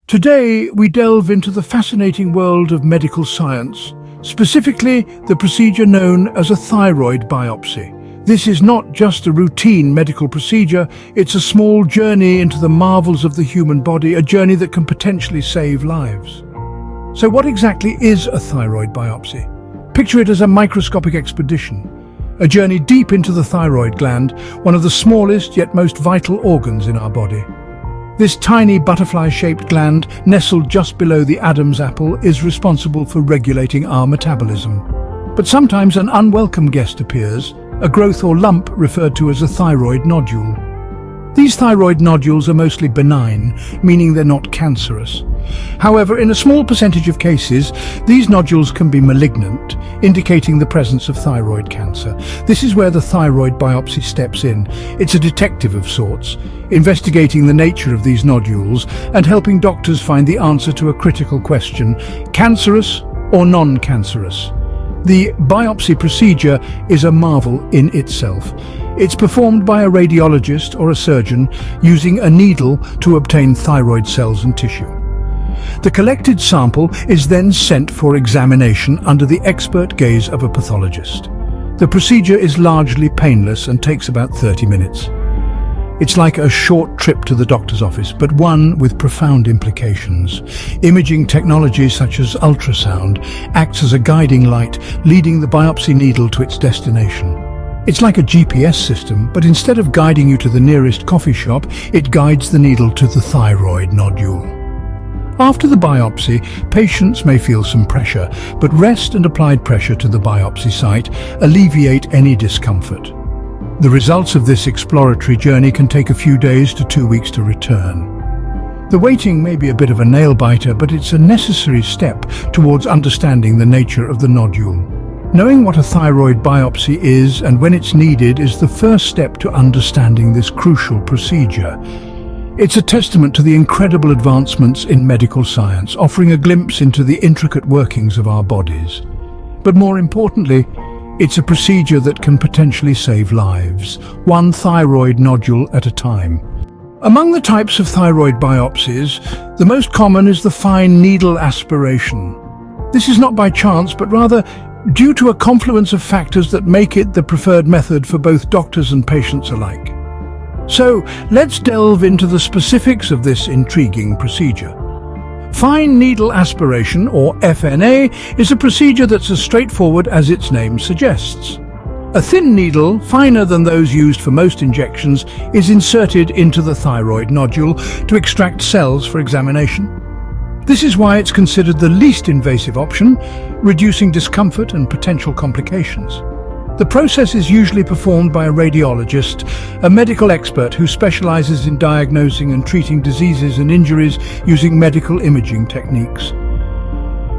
Today, we delve into the fascinating world of medical science, specifically the procedure known as a thyroid biopsy. This is not just a routine medical procedure, it's a small journey into the marvels of the human body, a journey that can potentially save lives. So what exactly is a thyroid biopsy? Picture it as a microscopic expedition, a journey deep into the thyroid gland, one of the smallest yet most vital organs in our body. This tiny butterfly-shaped gland, nestled just below the Adam's apple, is responsible for regulating our metabolism. But sometimes an unwelcome guest appears, a growth or lump referred to as a thyroid nodule. These thyroid nodules are mostly benign, meaning they're not cancerous. However, in a small percentage of cases, these nodules can be malignant, indicating the presence of thyroid cancer. This is where the thyroid biopsy steps in. It's a detective of sorts, investigating the nature of these nodules and helping doctors find the answer to a critical question: cancerous or non-cancerous? The biopsy procedure is a marvel in itself. It's performed by a radiologist or a surgeon using a needle to obtain thyroid cells and tissue. The collected sample is then sent for examination under the expert gaze of a pathologist. The procedure is largely painless and takes about 30 minutes. It's like a short trip to the doctor's office, but one with profound implications. Imaging technology such as ultrasound acts as a guiding light, leading the biopsy needle to its destination. It's like a GPS system, but instead of guiding you to the nearest coffee shop, it guides the needle to the thyroid nodule. After the biopsy, patients may feel some pressure, but rest and applied pressure to the biopsy site alleviate any discomfort. The results of this exploratory journey can take a few days to 2 weeks to return. The waiting may be a bit of a nail-biter, but it's a necessary step towards understanding the nature of the nodule. Knowing what a thyroid biopsy is and when it's needed is the first step to understanding this crucial procedure. It's a testament to the incredible advancements in medical science, offering a glimpse into the intricate workings of our bodies. But more importantly, it's a procedure that can potentially save lives, one thyroid nodule at a time. Among the types of thyroid biopsies, the most common is the fine needle aspiration. This is not by chance, but rather due to a confluence of factors that make it the preferred method for both doctors and patients alike. So, let's delve into the specifics of this intriguing procedure. Fine needle aspiration, or FNA, is a procedure that's as straightforward as its name suggests. A thin needle, finer than those used for most injections, is inserted into the thyroid nodule to extract cells for examination. This is why it's considered the least invasive option, reducing discomfort and potential complications. The process is usually performed by a radiologist, a medical expert who specializes in diagnosing and treating diseases and injuries using medical imaging techniques.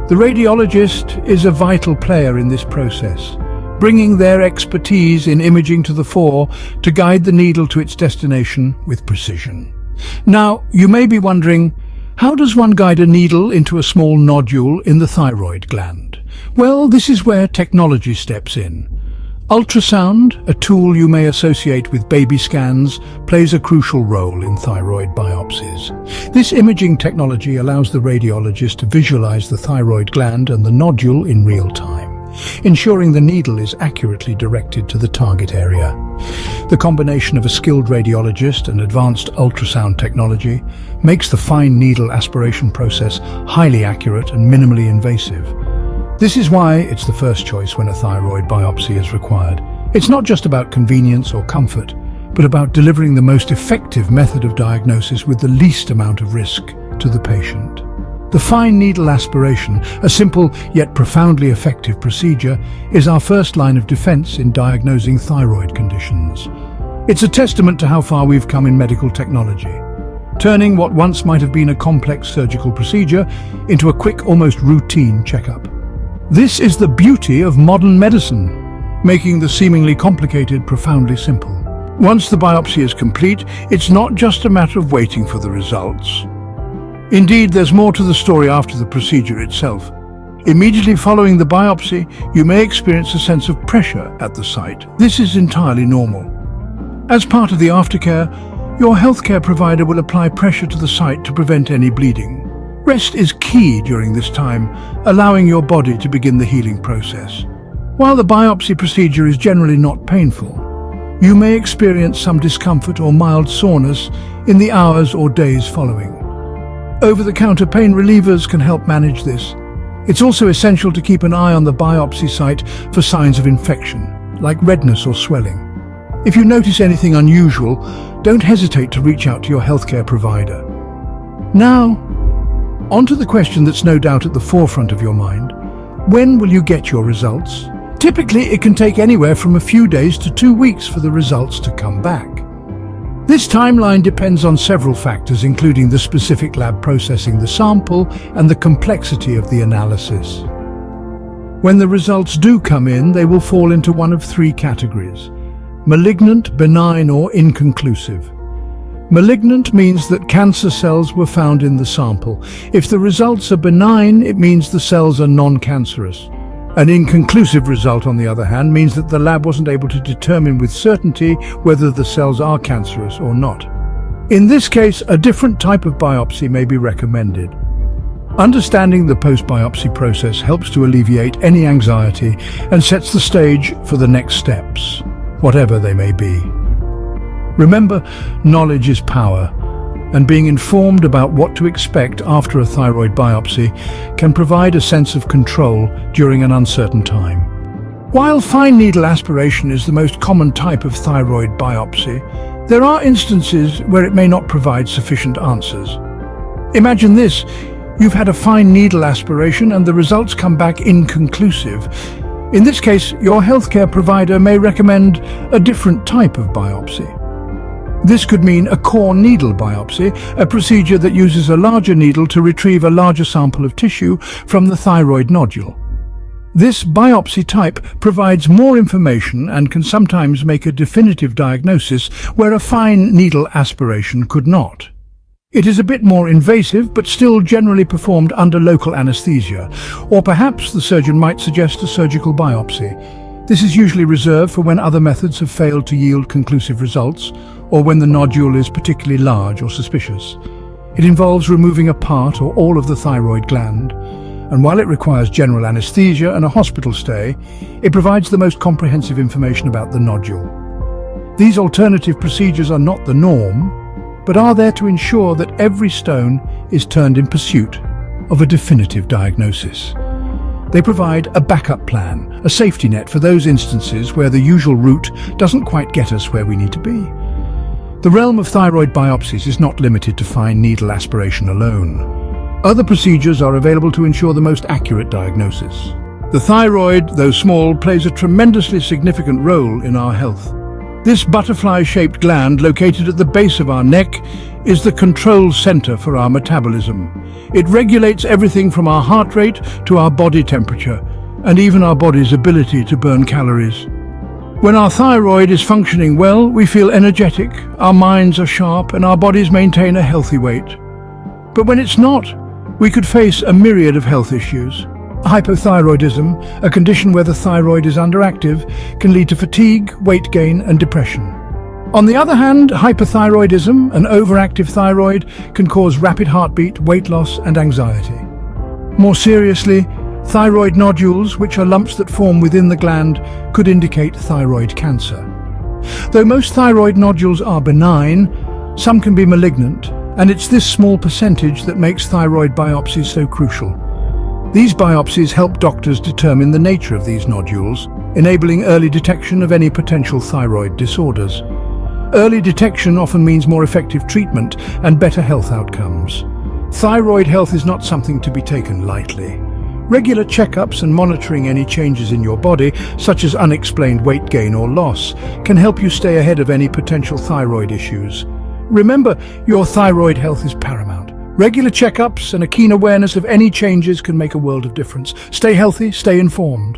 The radiologist is a vital player in this process, bringing their expertise in imaging to the fore to guide the needle to its destination with precision. Now, you may be wondering, how does one guide a needle into a small nodule in the thyroid gland? Well, this is where technology steps in. Ultrasound, a tool you may associate with baby scans, plays a crucial role in thyroid biopsies. This imaging technology allows the radiologist to visualize the thyroid gland and the nodule in real time, ensuring the needle is accurately directed to the target area. The combination of a skilled radiologist and advanced ultrasound technology makes the fine needle aspiration process highly accurate and minimally invasive. This is why it's the first choice when a thyroid biopsy is required. It's not just about convenience or comfort, but about delivering the most effective method of diagnosis with the least amount of risk to the patient. The fine needle aspiration, a simple yet profoundly effective procedure, is our first line of defense in diagnosing thyroid conditions. It's a testament to how far we've come in medical technology, turning what once might have been a complex surgical procedure into a quick, almost routine checkup. This is the beauty of modern medicine, making the seemingly complicated profoundly simple. Once the biopsy is complete, it's not just a matter of waiting for the results. Indeed, there's more to the story after the procedure itself. Immediately following the biopsy, you may experience a sense of pressure at the site. This is entirely normal. As part of the aftercare, your healthcare provider will apply pressure to the site to prevent any bleeding. Rest is key during this time, allowing your body to begin the healing process. While the biopsy procedure is generally not painful, you may experience some discomfort or mild soreness in the hours or days following. Over-the-counter pain relievers can help manage this. It's also essential to keep an eye on the biopsy site for signs of infection, like redness or swelling. If you notice anything unusual, don't hesitate to reach out to your healthcare provider. Now, on to the question that's no doubt at the forefront of your mind. When will you get your results? Typically, it can take anywhere from a few days to 2 weeks for the results to come back. This timeline depends on several factors, including the specific lab processing the sample and the complexity of the analysis. When the results do come in, they will fall into one of 3 categories: malignant, benign, or inconclusive. Malignant means that cancer cells were found in the sample. If the results are benign, it means the cells are non-cancerous. An inconclusive result, on the other hand, means that the lab wasn't able to determine with certainty whether the cells are cancerous or not. In this case, a different type of biopsy may be recommended. Understanding the post-biopsy process helps to alleviate any anxiety and sets the stage for the next steps, whatever they may be. Remember, knowledge is power, and being informed about what to expect after a thyroid biopsy can provide a sense of control during an uncertain time. While fine needle aspiration is the most common type of thyroid biopsy, there are instances where it may not provide sufficient answers. Imagine this: you've had a fine needle aspiration and the results come back inconclusive. In this case, your healthcare provider may recommend a different type of biopsy. This could mean a core needle biopsy, a procedure that uses a larger needle to retrieve a larger sample of tissue from the thyroid nodule. This biopsy type provides more information and can sometimes make a definitive diagnosis where a fine needle aspiration could not. It is a bit more invasive, but still generally performed under local anesthesia, or perhaps the surgeon might suggest a surgical biopsy. This is usually reserved for when other methods have failed to yield conclusive results, or when the nodule is particularly large or suspicious. It involves removing a part or all of the thyroid gland, and while it requires general anesthesia and a hospital stay, it provides the most comprehensive information about the nodule. These alternative procedures are not the norm, but are there to ensure that every stone is turned in pursuit of a definitive diagnosis. They provide a backup plan, a safety net for those instances where the usual route doesn't quite get us where we need to be. The realm of thyroid biopsies is not limited to fine needle aspiration alone. Other procedures are available to ensure the most accurate diagnosis. The thyroid, though small, plays a tremendously significant role in our health. This butterfly-shaped gland located at the base of our neck is the control center for our metabolism. It regulates everything from our heart rate to our body temperature, and even our body's ability to burn calories. When our thyroid is functioning well, we feel energetic, our minds are sharp, and our bodies maintain a healthy weight. But when it's not, we could face a myriad of health issues. Hypothyroidism, a condition where the thyroid is underactive, can lead to fatigue, weight gain, and depression. On the other hand, hyperthyroidism, an overactive thyroid, can cause rapid heartbeat, weight loss, and anxiety. More seriously, thyroid nodules, which are lumps that form within the gland, could indicate thyroid cancer. Though most thyroid nodules are benign, some can be malignant, and it's this small percentage that makes thyroid biopsies so crucial. These biopsies help doctors determine the nature of these nodules, enabling early detection of any potential thyroid disorders. Early detection often means more effective treatment and better health outcomes. Thyroid health is not something to be taken lightly. Regular checkups and monitoring any changes in your body, such as unexplained weight gain or loss, can help you stay ahead of any potential thyroid issues. Remember, your thyroid health is paramount. Regular checkups and a keen awareness of any changes can make a world of difference. Stay healthy, stay informed.